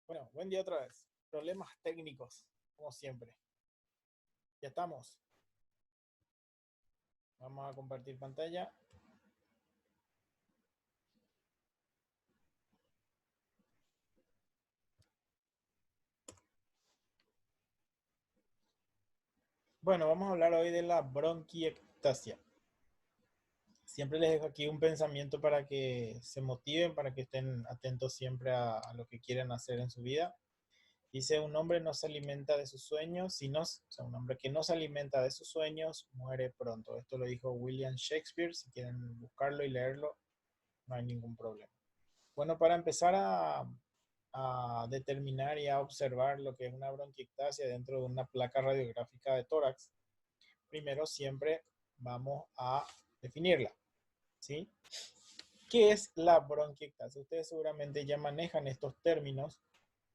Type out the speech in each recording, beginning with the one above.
Bueno, buen día otra vez. Problemas técnicos, como siempre. Ya estamos. Vamos a compartir pantalla. Bueno, vamos a hablar hoy de la bronquiectasia. Siempre les dejo aquí un pensamiento para que se motiven, para que estén atentos siempre a lo que quieren hacer en su vida. Dice, un hombre no se alimenta de sus sueños, o sea, un hombre que no se alimenta de sus sueños muere pronto. Esto lo dijo William Shakespeare. Si quieren buscarlo y leerlo, no hay ningún problema. Bueno, para empezar a determinar y a observar lo que es una bronquiectasia dentro de una placa radiográfica de tórax, primero siempre vamos a definirla, ¿sí? ¿Qué es la bronquiectasia? Ustedes seguramente ya manejan estos términos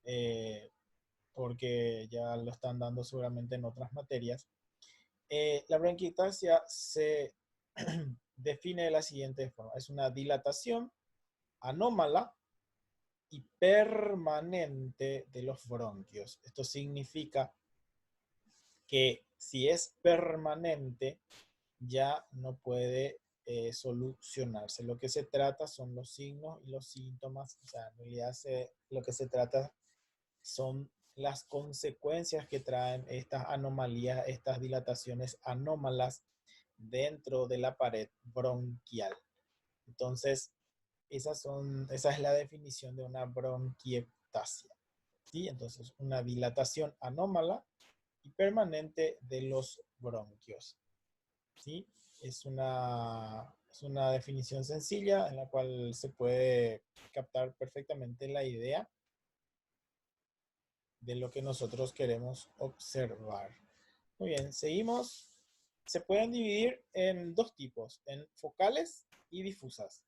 eh, porque ya lo están dando seguramente en otras materias. La bronquiectasia se define de la siguiente forma. Es una dilatación anómala y permanente de los bronquios. Esto significa que si es permanente, ya no puede solucionarse. Lo que se trata son los signos y los síntomas. O sea, en realidad lo que se trata son las consecuencias que traen estas anomalías, estas dilataciones anómalas dentro de la pared bronquial. Entonces, esa es la definición de una bronquiectasia. ¿Sí? Entonces, una dilatación anómala y permanente de los bronquios. ¿Sí? Es una definición sencilla en la cual se puede captar perfectamente la idea de lo que nosotros queremos observar. Muy bien, seguimos. Se pueden dividir en dos tipos, en focales y difusas.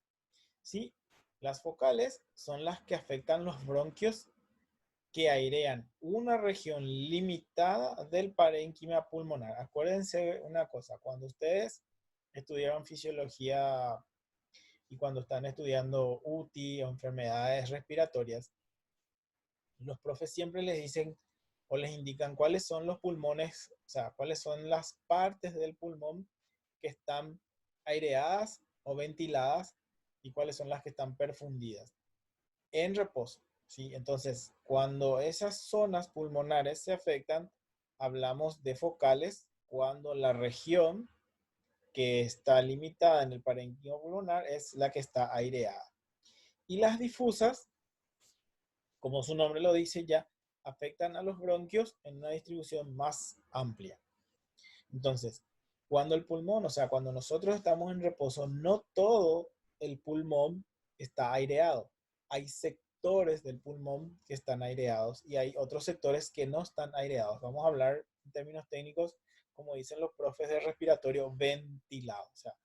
¿Sí? Las focales son las que afectan los bronquios que airean una región limitada del parénquima pulmonar. Acuérdense una cosa, cuando ustedes estudiaron fisiología y cuando están estudiando UTI o enfermedades respiratorias, los profes siempre les dicen o les indican cuáles son los pulmones, o sea, cuáles son las partes del pulmón que están aireadas o ventiladas y cuáles son las que están perfundidas en reposo. ¿Sí? Entonces, cuando esas zonas pulmonares se afectan, hablamos de focales cuando la región que está limitada en el parénquima pulmonar es la que está aireada. Y las difusas, como su nombre lo dice ya, afectan a los bronquios en una distribución más amplia. Entonces, cuando el pulmón, o sea, cuando nosotros estamos en reposo, no todo el pulmón está aireado. Hay sectores del pulmón que están aireados y hay otros sectores que no están aireados. Vamos a hablar en términos técnicos, como dicen los profes de respiratorio, ventilado. O sea,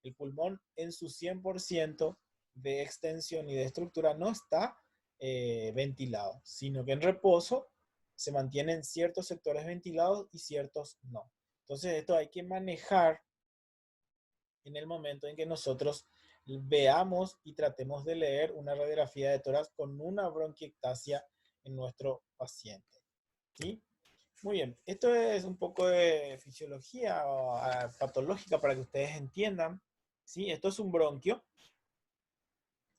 el pulmón en su 100% de extensión y de estructura no está ventilado, sino que en reposo se mantienen ciertos sectores ventilados y ciertos no. Entonces esto hay que manejar en el momento en que nosotros veamos y tratemos de leer una radiografía de tórax con una bronquiectasia en nuestro paciente. ¿Sí? Muy bien, esto es un poco de fisiología patológica para que ustedes entiendan. ¿Sí? Esto es un bronquio.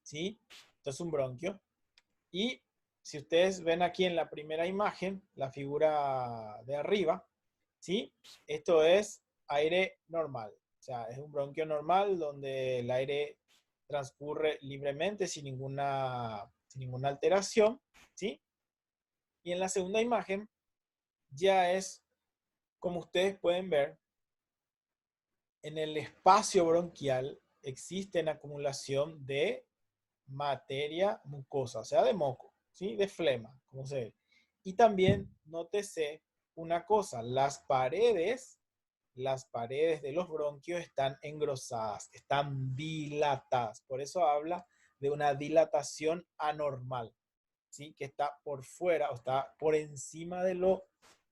¿Sí? Esto es un bronquio. Y si ustedes ven aquí en la primera imagen, la figura de arriba, ¿sí? Esto es aire normal. O sea, es un bronquio normal donde el aire transcurre libremente sin ninguna alteración, ¿sí? Y en la segunda imagen ya es, como ustedes pueden ver, en el espacio bronquial existe una acumulación de materia mucosa, o sea, de moco, ¿sí? De flema, como se ve. Y también nótese una cosa, las paredes de los bronquios están engrosadas, están dilatadas. Por eso habla de una dilatación anormal, ¿sí? Que está por fuera o está por encima de lo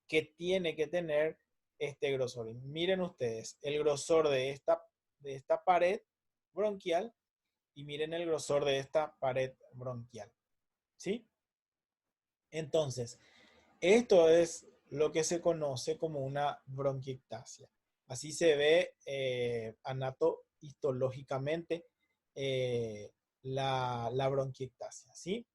que tiene que tener este grosor. Y miren ustedes, el grosor de esta pared bronquial y miren el grosor de esta pared bronquial, ¿sí? Entonces, esto es lo que se conoce como una bronquiectasia. Así se ve anatohistológicamente la bronquiectasia, ¿sí?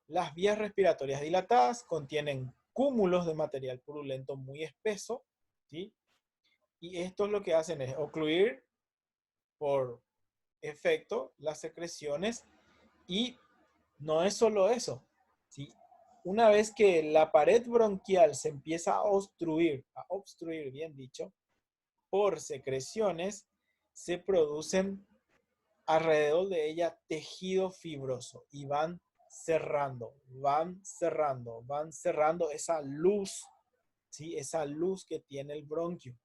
Las vías respiratorias dilatadas contienen cúmulos de material purulento muy espeso, ¿sí? Y esto es lo que hacen es ocluir por efecto las secreciones y no es solo eso, ¿sí? Una vez que la pared bronquial se empieza a obstruir, bien dicho, por secreciones, se producen alrededor de ella tejido fibroso y van cerrando esa luz, ¿sí? Esa luz que tiene el bronquio,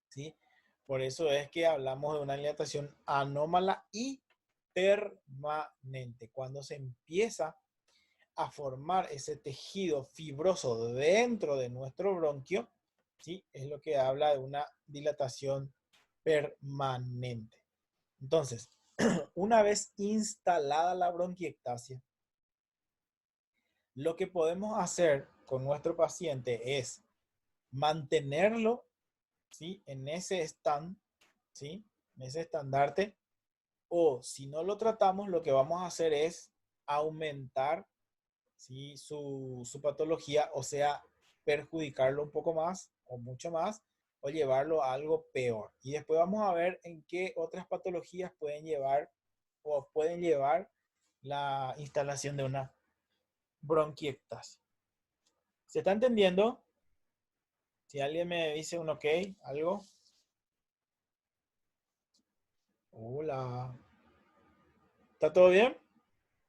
¿sí? Por eso es que hablamos de una dilatación anómala y permanente. Cuando se empieza a formar ese tejido fibroso dentro de nuestro bronquio, ¿sí? Es lo que habla de una dilatación permanente. Entonces, una vez instalada la bronquiectasia, lo que podemos hacer con nuestro paciente es mantenerlo, ¿sí? En ese stand, ¿sí? En ese estandarte, o si no lo tratamos, lo que vamos a hacer es aumentar, ¿sí? su patología, o sea, perjudicarlo un poco más o mucho más, o llevarlo a algo peor. Y después vamos a ver en qué otras patologías pueden llevar o pueden llevar la instalación de una bronquiectasia. ¿Se está entendiendo? Si alguien me dice un ok, algo. Hola. ¿Está todo bien?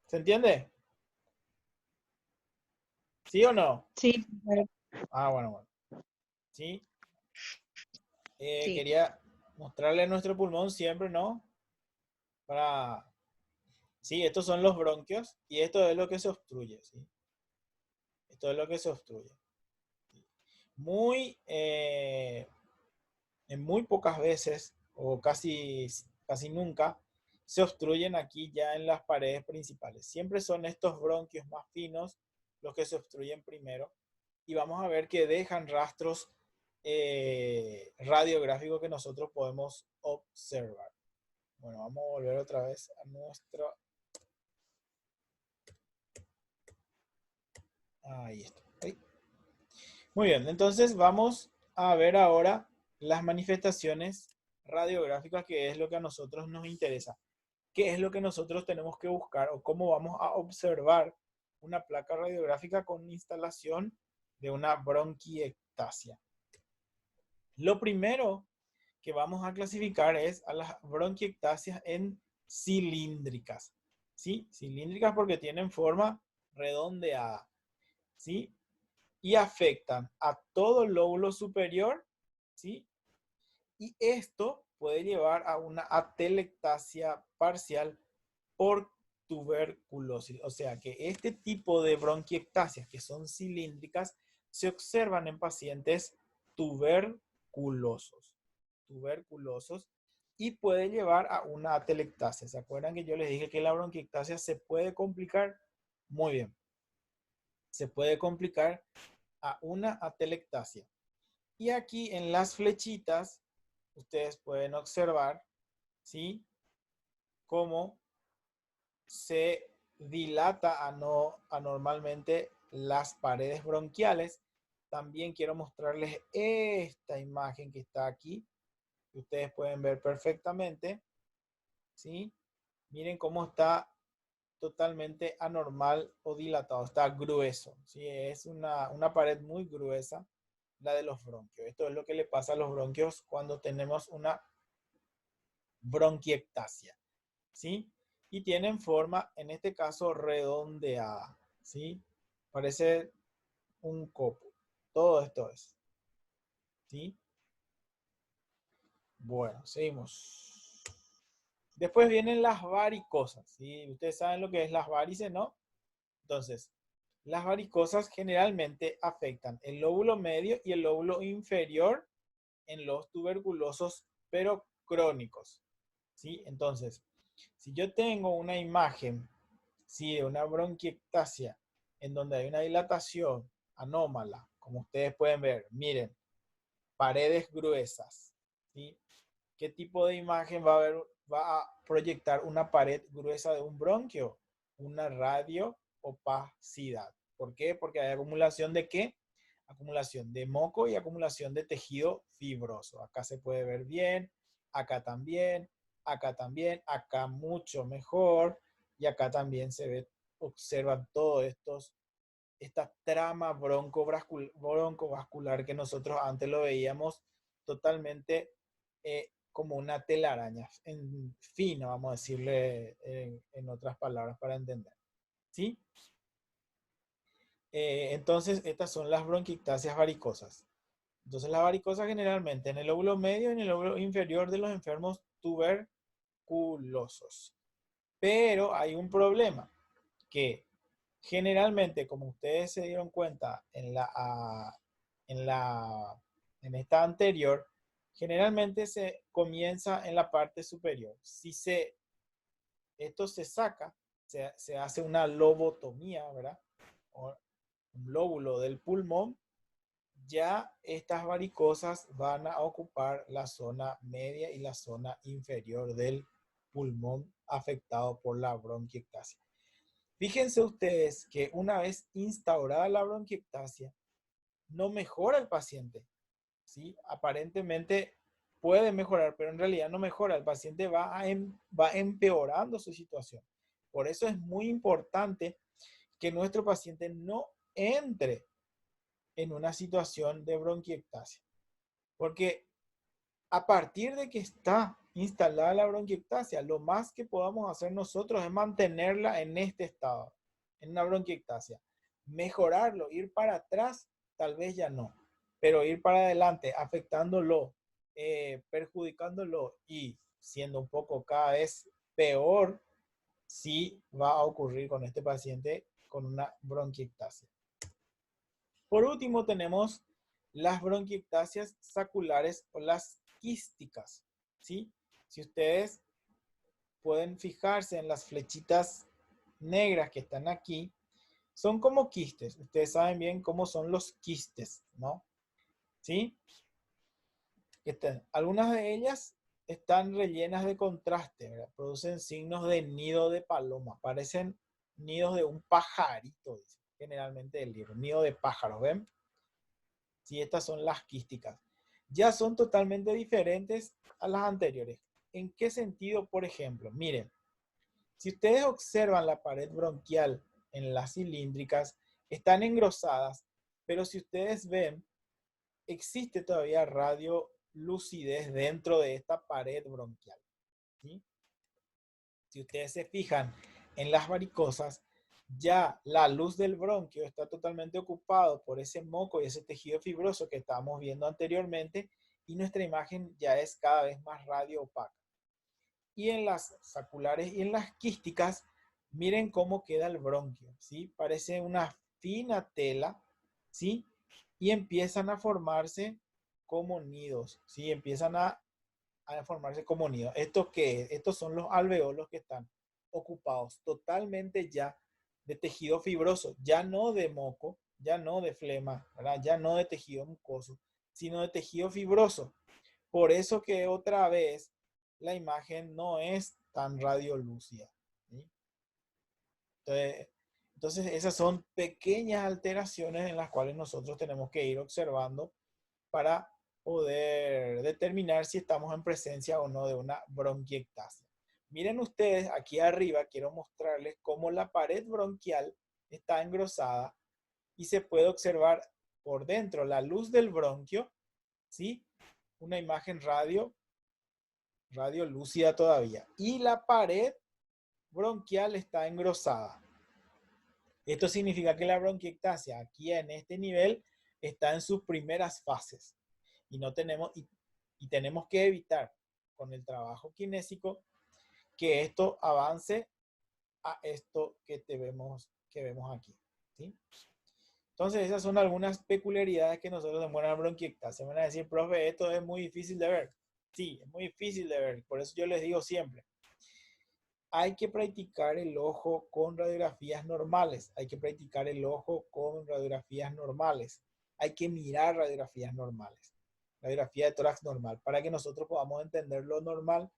¿Se entiende? ¿Sí o no? Sí, Ah, bueno, bueno. Sí. sí. Quería mostrarle nuestro pulmón siempre, ¿no? Para... Sí, estos son los bronquios y esto es lo que se obstruye, ¿sí? Esto es lo que se obstruye. Muy, en muy pocas veces, o casi nunca, se obstruyen aquí ya en las paredes principales. Siempre son estos bronquios más finos los que se obstruyen primero. Y vamos a ver que dejan rastros radiográficos que nosotros podemos observar. Bueno, vamos a volver otra vez a nuestro... Ahí está. Ahí. Muy bien, entonces vamos a ver ahora las manifestaciones radiográficas, que es lo que a nosotros nos interesa. ¿Qué es lo que nosotros tenemos que buscar o cómo vamos a observar una placa radiográfica con instalación de una bronquiectasia? Lo primero que vamos a clasificar es a las bronquiectasias en cilíndricas, ¿sí? Cilíndricas porque tienen forma redondeada, ¿sí? Y afectan a todo el lóbulo superior, ¿sí? Y esto puede llevar a una atelectasia parcial por tuberculosis. O sea que este tipo de bronquiectasias que son cilíndricas se observan en pacientes tuberculosos. Tuberculosos y puede llevar a una atelectasia. ¿Se acuerdan que yo les dije que la bronquiectasia se puede complicar? Muy bien. Se puede complicar a una atelectasia. Y aquí en las flechitas, ustedes pueden observar, ¿sí? Cómo se dilata anormalmente las paredes bronquiales. También quiero mostrarles esta imagen que está aquí, que ustedes pueden ver perfectamente, ¿sí? Miren cómo está totalmente anormal o dilatado, está grueso, ¿sí? Es una pared muy gruesa, la de los bronquios. Esto es lo que le pasa a los bronquios cuando tenemos una bronquiectasia, ¿sí? Y tienen forma, en este caso, redondeada, ¿sí? Parece un copo. Todo esto es, ¿sí? Bueno, seguimos. Después vienen las varicosas, ¿sí? Ustedes saben lo que es las varices, ¿no? Entonces, las varicosas generalmente afectan el lóbulo medio y el lóbulo inferior en los tuberculosos, pero crónicos, ¿sí? Entonces, si yo tengo una imagen, ¿sí? De una bronquiectasia en donde hay una dilatación anómala, como ustedes pueden ver, miren, paredes gruesas, ¿sí? ¿Qué tipo de imagen va a haber? Va a proyectar una pared gruesa de un bronquio, una radioopacidad. ¿Por qué? Porque hay acumulación de ¿qué? Acumulación de moco y acumulación de tejido fibroso. Acá se puede ver bien, acá también, acá mucho mejor y acá también se ve, observan todos esta trama broncovascular que nosotros antes lo veíamos totalmente como una telaraña, en fino, vamos a decirle en otras palabras para entender. ¿Sí? Entonces, estas son las bronquiectasias varicosas. Entonces, las varicosas generalmente en el lóbulo medio y en el lóbulo inferior de los enfermos tuberculosos. Pero hay un problema, que generalmente, como ustedes se dieron cuenta en en esta anterior, generalmente se comienza en la parte superior. Si esto se saca, se hace una lobotomía, ¿verdad? O un lóbulo del pulmón, ya estas varicosas van a ocupar la zona media y la zona inferior del pulmón afectado por la bronquiectasia. Fíjense ustedes que una vez instaurada la bronquiectasia, no mejora el paciente, ¿sí? Aparentemente puede mejorar, pero en realidad no mejora. El paciente va empeorando su situación. Por eso es muy importante que nuestro paciente no entre en una situación de bronquiectasia. Porque a partir de que está instalada la bronquiectasia, lo más que podamos hacer nosotros es mantenerla en este estado, en una bronquiectasia. Mejorarlo, ir para atrás, tal vez ya no, pero ir para adelante, afectándolo, perjudicándolo y siendo un poco cada vez peor, sí va a ocurrir con este paciente con una bronquiectasia. Por último, tenemos las bronquiectasias saculares o las quísticas, ¿sí? Si ustedes pueden fijarse en las flechitas negras que están aquí, son como quistes. Ustedes saben bien cómo son los quistes, ¿no? ¿Sí? Algunas de ellas están rellenas de contraste, ¿verdad? Producen signos de nido de paloma, parecen nidos de un pajarito, dice, generalmente el libro, nido de pájaros, ¿ven? Sí, estas son las quísticas. Ya son totalmente diferentes a las anteriores. ¿En qué sentido? Por ejemplo, miren, si ustedes observan la pared bronquial en las cilíndricas, están engrosadas, pero si ustedes ven, existe todavía radiolucidez dentro de esta pared bronquial, ¿sí? Si ustedes se fijan en las varicosas, ya la luz del bronquio está totalmente ocupado por ese moco y ese tejido fibroso que estábamos viendo anteriormente y nuestra imagen ya es cada vez más radio opaca. Y en las saculares y en las quísticas, miren cómo queda el bronquio, ¿sí? Parece una fina tela, ¿sí? Y empiezan a formarse como nidos, ¿sí? Empiezan a formarse como nidos. ¿Esto qué es? Estos son los alveolos que están ocupados totalmente ya de tejido fibroso, ya no de moco, ya no de flema, ¿verdad? Ya no de tejido mucoso, sino de tejido fibroso. Por eso que otra vez la imagen no es tan radiolúcida, ¿sí? Entonces, esas son pequeñas alteraciones en las cuales nosotros tenemos que ir observando para poder determinar si estamos en presencia o no de una bronquiectasia. Miren ustedes, aquí arriba quiero mostrarles cómo la pared bronquial está engrosada y se puede observar por dentro la luz del bronquio, ¿sí? Una imagen radiolúcida todavía. Y la pared bronquial está engrosada. Esto significa que la bronquiectasia aquí en este nivel está en sus primeras fases y no tenemos y tenemos que evitar con el trabajo kinésico que esto avance a esto que vemos aquí, ¿sí? Entonces esas son algunas peculiaridades que nosotros vemos en la bronquiectasia. Me van a decir, profe, esto es muy difícil de ver. Sí, es muy difícil de ver, por eso yo les digo siempre, hay que practicar el ojo con radiografías normales. Hay que practicar el ojo con radiografías normales. Hay que mirar radiografías normales. Radiografía de tórax normal, para que nosotros podamos entender lo normal,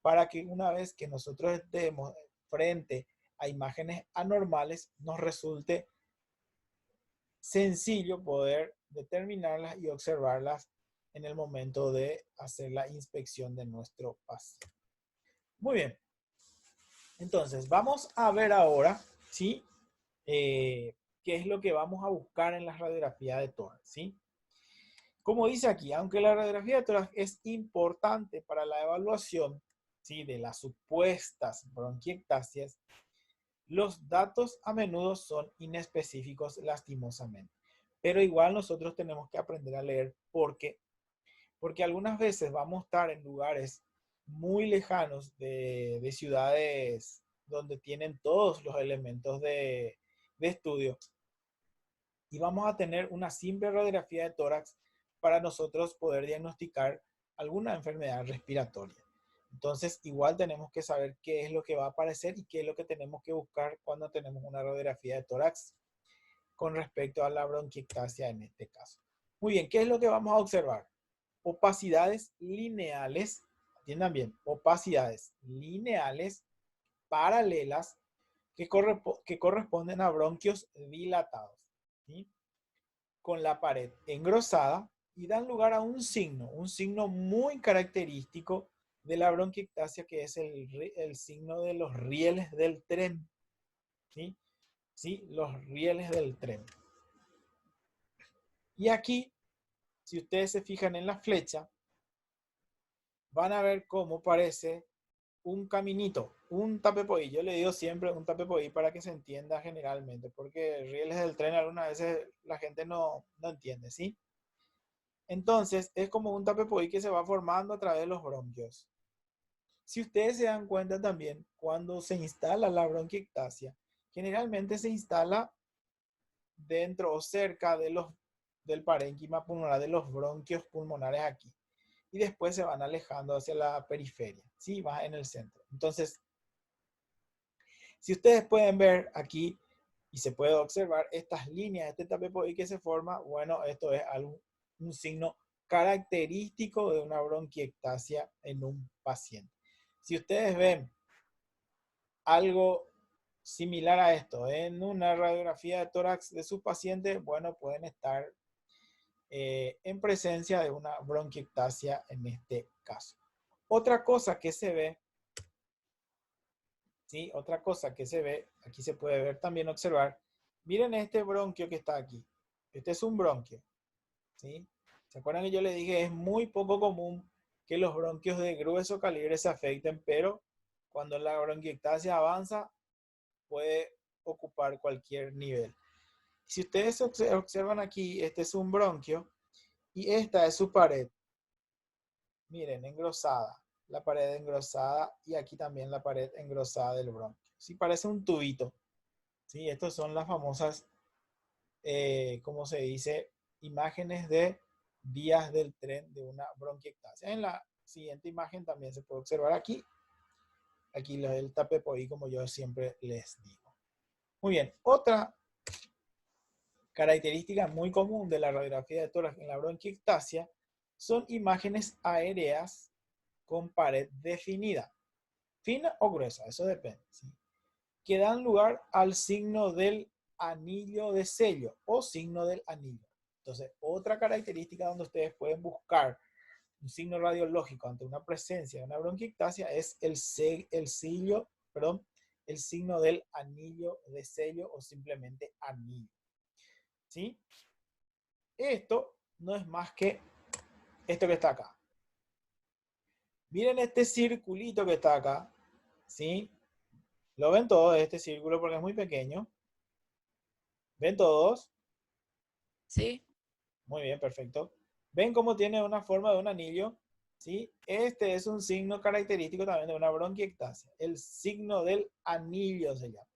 para que una vez que nosotros estemos frente a imágenes anormales, nos resulte sencillo poder determinarlas y observarlas en el momento de hacer la inspección de nuestro paciente. Muy bien. Entonces, vamos a ver ahora, ¿sí? Qué es lo que vamos a buscar en la radiografía de tórax, ¿sí? Como dice aquí, aunque la radiografía de tórax es importante para la evaluación, ¿sí?, de las supuestas bronquiectasias, los datos a menudo son inespecíficos lastimosamente. Pero igual nosotros tenemos que aprender a leer. ¿Por qué? Porque algunas veces vamos a estar en lugares muy lejanos de ciudades donde tienen todos los elementos de estudio, y vamos a tener una simple radiografía de tórax para nosotros poder diagnosticar alguna enfermedad respiratoria. Entonces, igual tenemos que saber qué es lo que va a aparecer y qué es lo que tenemos que buscar cuando tenemos una radiografía de tórax con respecto a la bronquiectasia en este caso. Muy bien, ¿qué es lo que vamos a observar? Opacidades lineales, atiendan bien, opacidades lineales paralelas que corresponden a bronquios dilatados, ¿sí?, con la pared engrosada, y dan lugar a un signo muy característico de la bronquiectasia, que es el signo de los rieles del tren, ¿sí? ¿Sí? Los rieles del tren. Y aquí, si ustedes se fijan en la flecha, van a ver cómo parece un caminito, un tapepoí. Yo le digo siempre un tapepoí para que se entienda generalmente, porque rieles del tren algunas veces la gente no entiende, ¿sí? Entonces, es como un tapepoí que se va formando a través de los bronquios. Si ustedes se dan cuenta también, cuando se instala la bronquiectasia, generalmente se instala dentro o cerca del parénquima pulmonar, de los bronquios pulmonares aquí. Y después se van alejando hacia la periferia, ¿sí? Va en el centro. Entonces, si ustedes pueden ver aquí y se puede observar estas líneas, este tapepoí que se forma, bueno, esto es un signo característico de una bronquiectasia en un paciente. Si ustedes ven algo similar a esto en una radiografía de tórax de sus pacientes, bueno, pueden estar en presencia de una bronquiectasia en este caso. Otra cosa que se ve, ¿sí? Otra cosa que se ve, aquí se puede ver también, observar, miren este bronquio que está aquí. Este es un bronquio, ¿sí? ¿Se acuerdan que yo les dije? Es muy poco común que los bronquios de grueso calibre se afecten, pero cuando la bronquiectasia avanza, puede ocupar cualquier nivel. Si ustedes observan aquí, este es un bronquio y esta es su pared. Miren, engrosada, la pared engrosada, y aquí también la pared engrosada del bronquio. Sí, parece un tubito. Sí, estas son las famosas, ¿cómo se dice?, imágenes de vías del tren de una bronquiectasia. En la siguiente imagen también se puede observar aquí el tapepoí, como yo siempre les digo. Muy bien, otra característica muy común de la radiografía de tórax en la bronquiectasia son imágenes aéreas con pared definida, fina o gruesa, eso depende, ¿sí?, que dan lugar al signo del anillo de sello o signo del anillo. Entonces, otra característica donde ustedes pueden buscar un signo radiológico ante una presencia de una bronquiectasia es el signo del anillo de sello o simplemente anillo, ¿sí? Esto no es más que esto que está acá. Miren este circulito que está acá, ¿sí? ¿Lo ven todos, este círculo, porque es muy pequeño? ¿Ven todos? Sí. Muy bien, perfecto. ¿Ven cómo tiene una forma de un anillo? ¿Sí? Este es un signo característico también de una bronquiectasia. El signo del anillo se llama.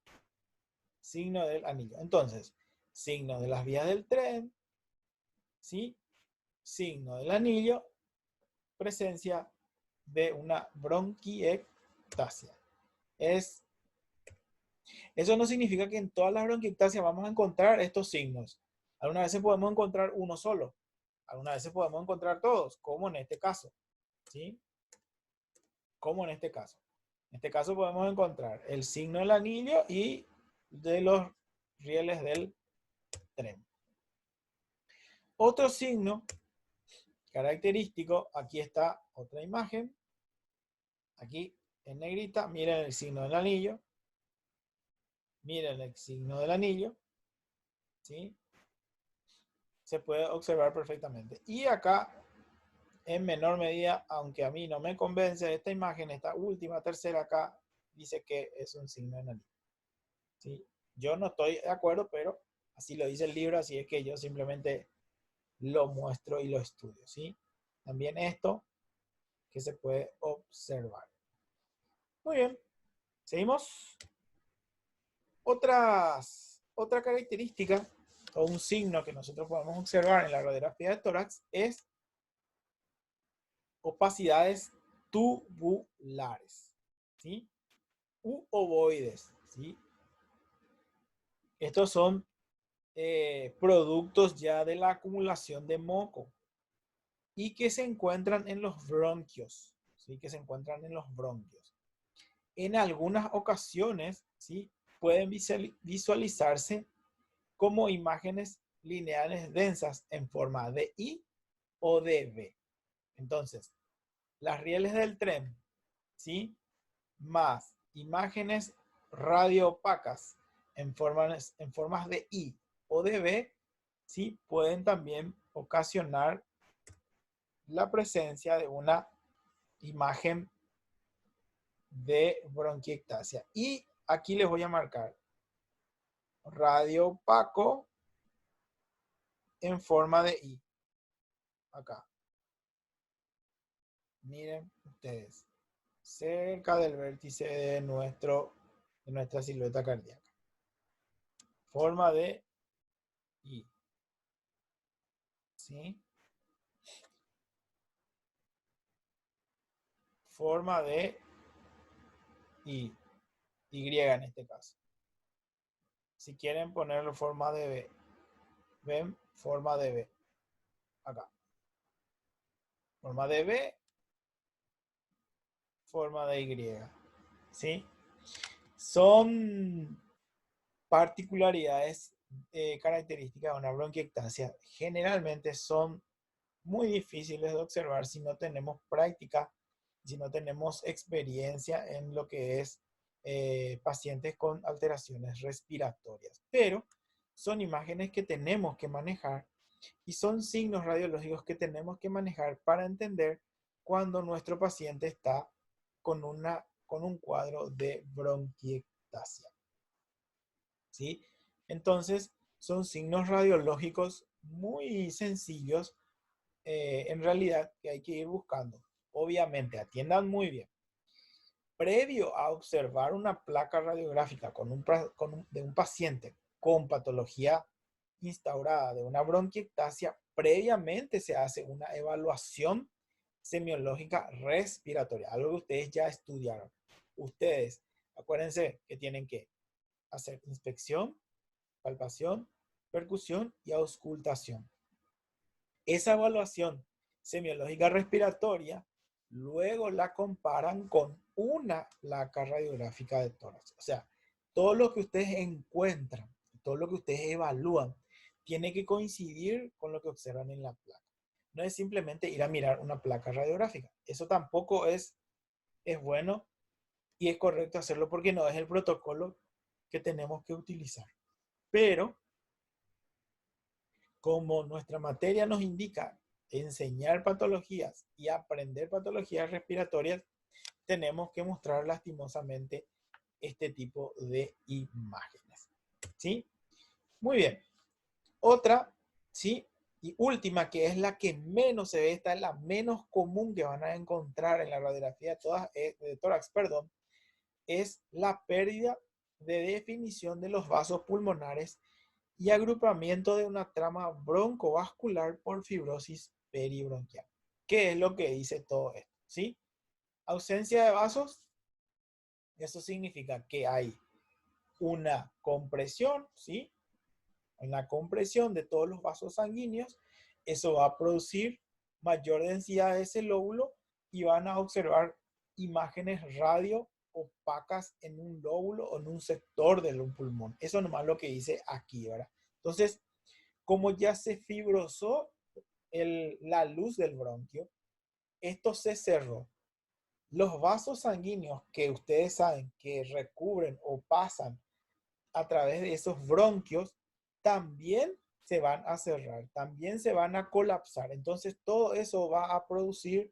Signo del anillo. Entonces, signo de las vías del tren, ¿sí? Signo del anillo, presencia de una bronquiectasia. es, eso no significa que en todas las bronquiectasias vamos a encontrar estos signos. Algunas veces podemos encontrar uno solo, algunas veces podemos encontrar todos, como en este caso, ¿sí? Como en este caso. En este caso podemos encontrar el signo del anillo y de los rieles del tren. Otro signo característico, aquí está otra imagen, aquí en negrita, miren el signo del anillo, miren el signo del anillo, ¿sí? Se puede observar perfectamente. Y acá, en menor medida, aunque a mí no me convence esta imagen, esta última, tercera acá, dice que es un signo del anillo, ¿sí? Yo no estoy de acuerdo, pero así lo dice el libro, así es que yo simplemente lo muestro y lo estudio, ¿sí? También esto que se puede observar. Muy bien, seguimos. Otra característica o un signo que nosotros podemos observar en la radiografía de tórax es opacidades tubulares, ¿sí? U ovoides, ¿sí? Estos son productos ya de la acumulación de moco y que se encuentran en los bronquios, ¿sí? Que se encuentran en los bronquios. En algunas ocasiones, ¿sí? Pueden visualizarse como imágenes lineales densas en forma de I o de V. Entonces, las rieles del tren, ¿sí? Más imágenes radioopacas en formas de I o de V, ¿sí? Pueden también ocasionar la presencia de una imagen de bronquiectasia. Y aquí les voy a marcar radio opaco en forma de I. Acá. Miren ustedes. Cerca del vértice de nuestra silueta cardíaca. Forma de I. ¿Sí? Forma de I. Y en este caso. Si quieren ponerlo forma de B. ¿Ven? Forma de B. Acá. Forma de B. Forma de Y. ¿Sí? Son particularidades características de una bronquiectasia. Generalmente son muy difíciles de observar si no tenemos práctica, si no tenemos experiencia en lo que es pacientes con alteraciones respiratorias. Pero son imágenes que tenemos que manejar y son signos radiológicos que tenemos que manejar para entender cuando nuestro paciente está con un cuadro de bronquiectasia, ¿sí? Entonces, son signos radiológicos muy sencillos en realidad que hay que ir buscando. Obviamente, atiendan muy bien. Previo a observar una placa radiográfica de un paciente con patología instaurada de una bronquiectasia, previamente se hace una evaluación semiológica respiratoria, algo que ustedes ya estudiaron. Ustedes, acuérdense que tienen que hacer inspección, palpación, percusión y auscultación. Esa evaluación semiológica respiratoria luego la comparan con una placa radiográfica de tórax. O sea, todo lo que ustedes encuentran, todo lo que ustedes evalúan, tiene que coincidir con lo que observan en la placa. No es simplemente ir a mirar una placa radiográfica. Eso tampoco es bueno y es correcto hacerlo porque no es el protocolo que tenemos que utilizar. Pero como nuestra materia nos indica enseñar patologías y aprender patologías respiratorias, tenemos que mostrar lastimosamente este tipo de imágenes. ¿Sí? Muy bien. Otra, ¿sí? Y última, que es la que menos se ve, esta es la menos común que van a encontrar en la radiografía de tórax, perdón, es la pérdida de definición de los vasos pulmonares y agrupamiento de una trama broncovascular por fibrosis peribronquial. ¿Qué es lo que dice todo esto? ¿Sí? Ausencia de vasos, Eso significa que hay una compresión, ¿sí? Una compresión de todos los vasos sanguíneos. Eso va a producir mayor densidad de ese lóbulo y van a observar imágenes radio opacas en un lóbulo o en un sector del pulmón. Eso nomás lo que dice aquí, ¿verdad? Entonces, como ya se fibrosó la luz del bronquio, esto se cerró. Los vasos sanguíneos que ustedes saben que recubren o pasan a través de esos bronquios también se van a cerrar, también se van a colapsar. Entonces todo eso va a producir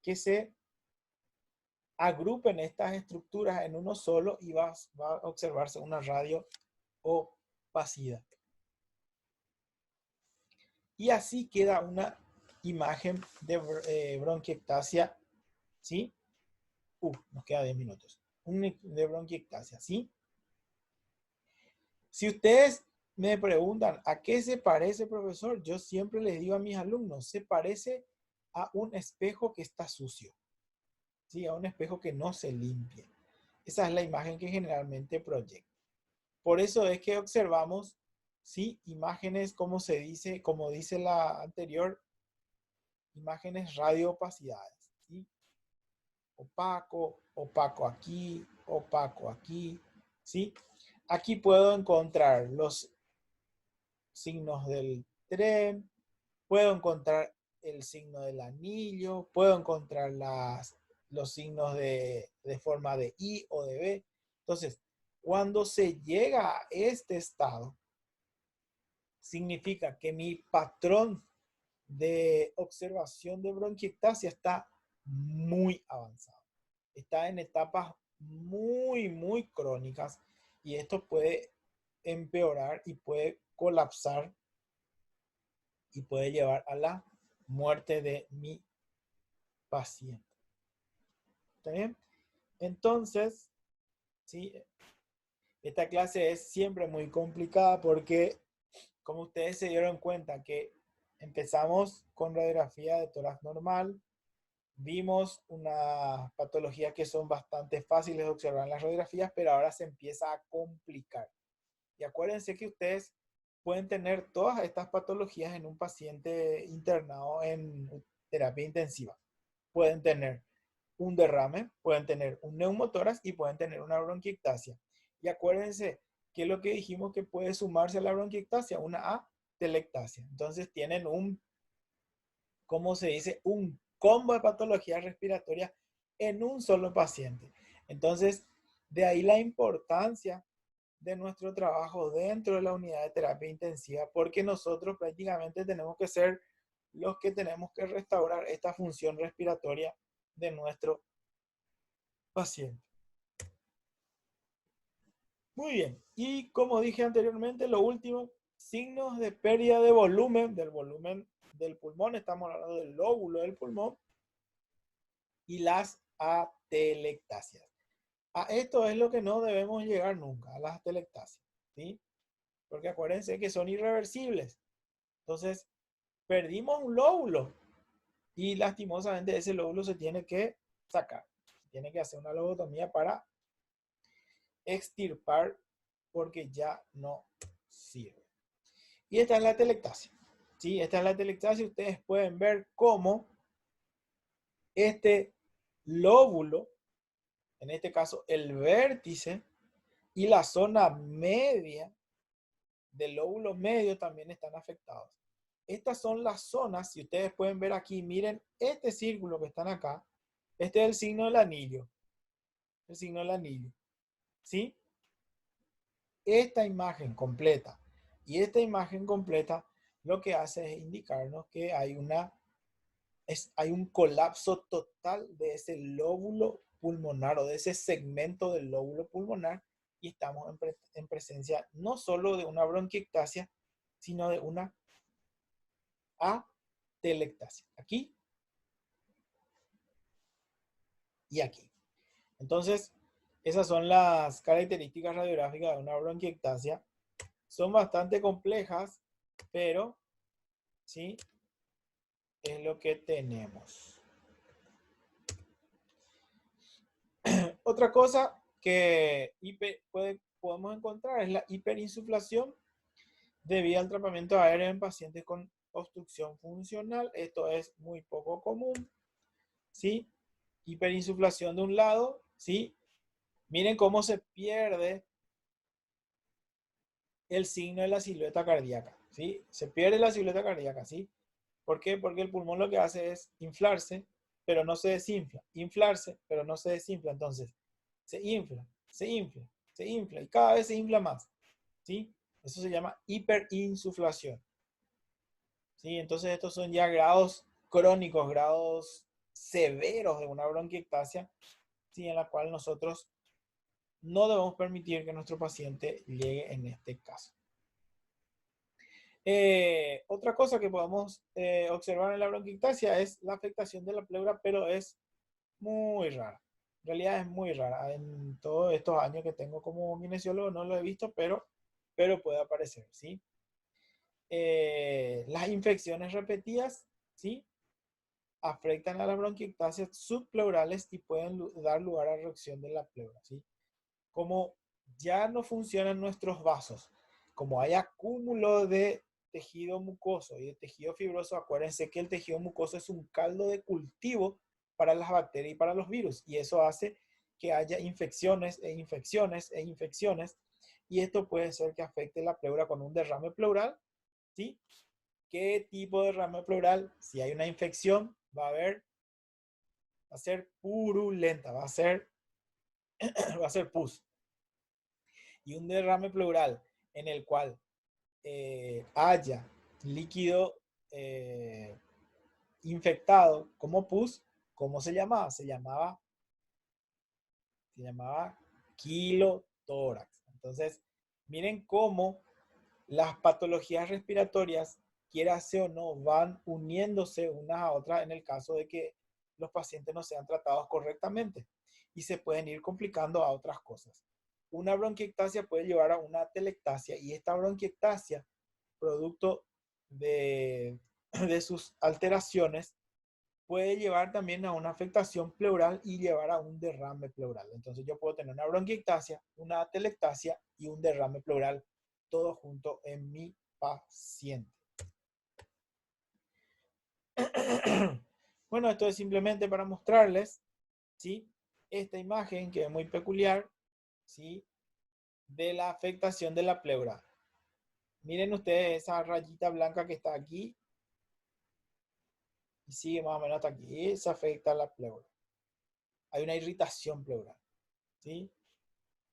que se agrupen estas estructuras en uno solo y va a observarse una radioopacidad. Y así queda una imagen de bronquiectasia, ¿sí? Nos queda 10 minutos. De bronquiectasia, ¿sí? Si ustedes me preguntan a qué se parece, profesor, yo siempre les digo a mis alumnos, se parece a un espejo que está sucio, ¿sí? A un espejo que no se limpia. Esa es la imagen que generalmente proyecta. Por eso es que observamos, ¿sí? Imágenes, como dice la anterior, imágenes radioopacidades, ¿sí? Opaco, opaco aquí, ¿sí? Aquí puedo encontrar los signos del tren, puedo encontrar el signo del anillo, puedo encontrar los signos de forma de I o de B. Entonces, cuando se llega a este estado, significa que mi patrón de observación de bronquiectasia está muy avanzado. Está en etapas muy crónicas y esto puede empeorar y puede colapsar y puede llevar a la muerte de mi paciente. ¿Está bien? Entonces, ¿sí? Esta clase es siempre muy complicada porque, como ustedes se dieron cuenta, que empezamos con radiografía de tórax normal, vimos unas patologías que son bastante fáciles de observar en las radiografías, pero ahora se empieza a complicar. Y acuérdense que ustedes pueden tener todas estas patologías en un paciente internado en terapia intensiva. Pueden tener un derrame, pueden tener un neumotórax y pueden tener una bronquiectasia. Y acuérdense que lo que dijimos que puede sumarse a la bronquiectasia, una atelectasia. Entonces tienen ¿cómo se dice? Un combo de patologías respiratorias en un solo paciente. Entonces, de ahí la importancia de nuestro trabajo dentro de la unidad de terapia intensiva, porque nosotros prácticamente tenemos que ser los que tenemos que restaurar esta función respiratoria de nuestro paciente. Muy bien, y como dije anteriormente, lo último, signos de pérdida de volumen, del volumen del pulmón, estamos hablando del lóbulo del pulmón, y las atelectasias. A esto es lo que no debemos llegar nunca, a las atelectasias, ¿sí? Porque acuérdense que son irreversibles. Entonces, perdimos un lóbulo y lastimosamente ese lóbulo se tiene que sacar. Tiene que hacer una lobotomía para extirpar porque ya no sirve. Y esta es la atelectasia. ¿Sí? Esta es la atelectasia. Ustedes pueden ver cómo este lóbulo, en este caso el vértice y la zona media del lóbulo medio también están afectados. Estas son las zonas, si ustedes pueden ver aquí, miren este círculo que están acá, este es el signo del anillo, el signo del anillo, ¿sí? Esta imagen completa y esta imagen completa lo que hace es indicarnos que hay un colapso total de ese lóbulo pulmonar o de ese segmento del lóbulo pulmonar y estamos en presencia no solo de una bronquiectasia, sino de una atelectasia. Aquí y aquí. Entonces, esas son las características radiográficas de una bronquiectasia. Son bastante complejas, pero sí es lo que tenemos. Otra cosa que podemos encontrar es la hiperinsuflación debido al tratamiento aéreo en pacientes con obstrucción funcional. Esto es muy poco común, ¿sí? Hiperinsuflación de un lado, ¿sí? Miren cómo se pierde el signo de la silueta cardíaca, ¿sí? Se pierde la silueta cardíaca, ¿sí? ¿Por qué? Porque el pulmón lo que hace es inflarse, pero no se desinfla. Inflarse, pero no se desinfla. Entonces, se infla, se infla, se infla y cada vez se infla más, ¿sí? Eso se llama hiperinsuflación, ¿sí? Entonces, estos son ya grados crónicos, grados severos de una bronquiectasia, ¿sí? En la cual nosotros no debemos permitir que nuestro paciente llegue en este caso. Otra cosa que podemos observar en la bronquiectasia es la afectación de la pleura, pero es muy rara. En realidad es muy rara. En todos estos años que tengo como kinesiólogo no lo he visto, pero puede aparecer, ¿sí? Las infecciones repetidas, ¿sí? Afectan a las bronquiectasias subpleurales y pueden dar lugar a reacción de la pleura, ¿sí? Como ya no funcionan nuestros vasos, como hay acúmulo de tejido mucoso y de tejido fibroso, acuérdense que el tejido mucoso es un caldo de cultivo para las bacterias y para los virus, y eso hace que haya infecciones e infecciones e infecciones, y esto puede ser que afecte la pleura con un derrame pleural, ¿sí? ¿Qué tipo de derrame pleural? Si hay una infección, va a ser purulenta, va a ser pus. Y un derrame pleural en el cual haya líquido infectado como pus, ¿cómo se llamaba? Se llamaba quilotórax. Entonces, miren cómo las patologías respiratorias, quiera sea o no, van uniéndose unas a otras en el caso de que los pacientes no sean tratados correctamente y se pueden ir complicando a otras cosas. Una bronquiectasia puede llevar a una atelectasia y esta bronquiectasia, producto de, de sus alteraciones, puede llevar también a una afectación pleural y llevar a un derrame pleural. Entonces yo puedo tener una bronquiectasia, una atelectasia y un derrame pleural, todo junto en mi paciente. Bueno, esto es simplemente para mostrarles, ¿sí? Esta imagen que es muy peculiar, ¿sí? De la afectación de la pleura. Miren ustedes esa rayita blanca que está aquí y sigue más o menos hasta aquí. Eso afecta a la pleura. Hay una irritación pleural, ¿sí?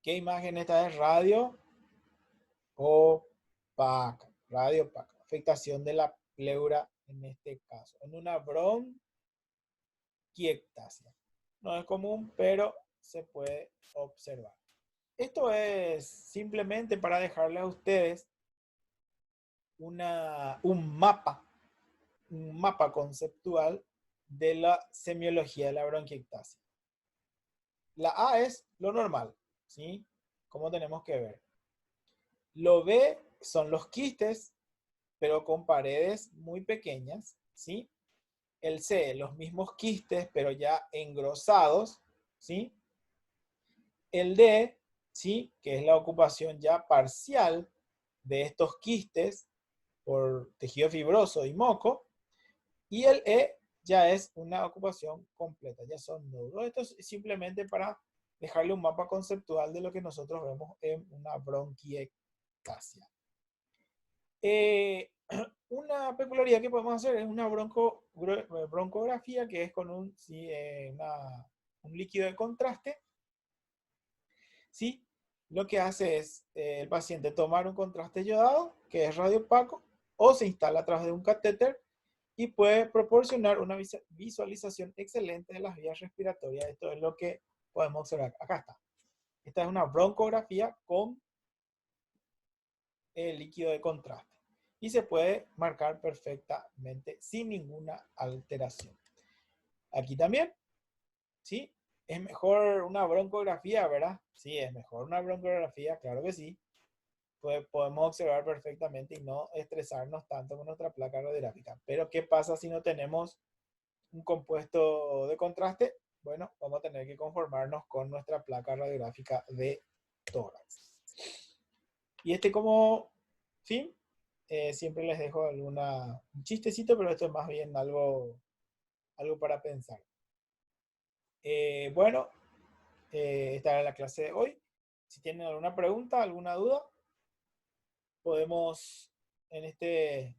¿Qué imagen esta es? Radio opaca. Radio opaca. Afectación de la pleura en este caso. En una bronquiectasia. No es común, pero se puede observar. Esto es simplemente para dejarles a ustedes un mapa conceptual de la semiología de la bronquiectasia. La A es lo normal, ¿sí? Como tenemos que ver. Lo B son los quistes, pero con paredes muy pequeñas, ¿sí? El C, los mismos quistes, pero ya engrosados, ¿sí? El D, ¿sí? Que es la ocupación ya parcial de estos quistes por tejido fibroso y moco. Y el E ya es una ocupación completa, ya son nódulos. Esto es simplemente para dejarle un mapa conceptual de lo que nosotros vemos en una bronquiectasia. Una peculiaridad que podemos hacer es una broncografía, que es con un líquido de contraste, ¿sí? Lo que hace es el paciente tomar un contraste yodado, que es radiopaco, o se instala a través de un catéter y puede proporcionar una visualización excelente de las vías respiratorias. Esto es lo que podemos observar. Acá está. Esta es una broncografía con el líquido de contraste y se puede marcar perfectamente sin ninguna alteración. Aquí también, ¿sí? Es mejor una broncografía, ¿verdad? Sí, es mejor una broncografía, claro que sí. Podemos observar perfectamente y no estresarnos tanto con nuestra placa radiográfica. Pero ¿qué pasa si no tenemos un compuesto de contraste? bueno, vamos a tener que conformarnos con nuestra placa radiográfica de tórax. Y como fin, siempre les dejo un chistecito, pero esto es más bien algo para pensar. Bueno, esta era la clase de hoy. Si tienen alguna pregunta, alguna duda, podemos, en este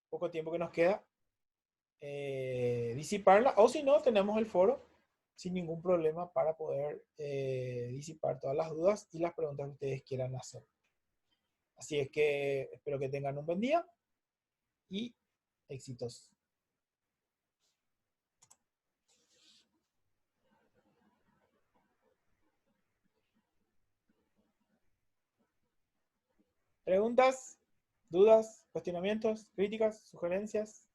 poco tiempo que nos queda, disiparla. O si no, tenemos el foro sin ningún problema para poder disipar todas las dudas y las preguntas que ustedes quieran hacer. Así es que espero que tengan un buen día y éxitos. ¿Preguntas, dudas, cuestionamientos, críticas, sugerencias?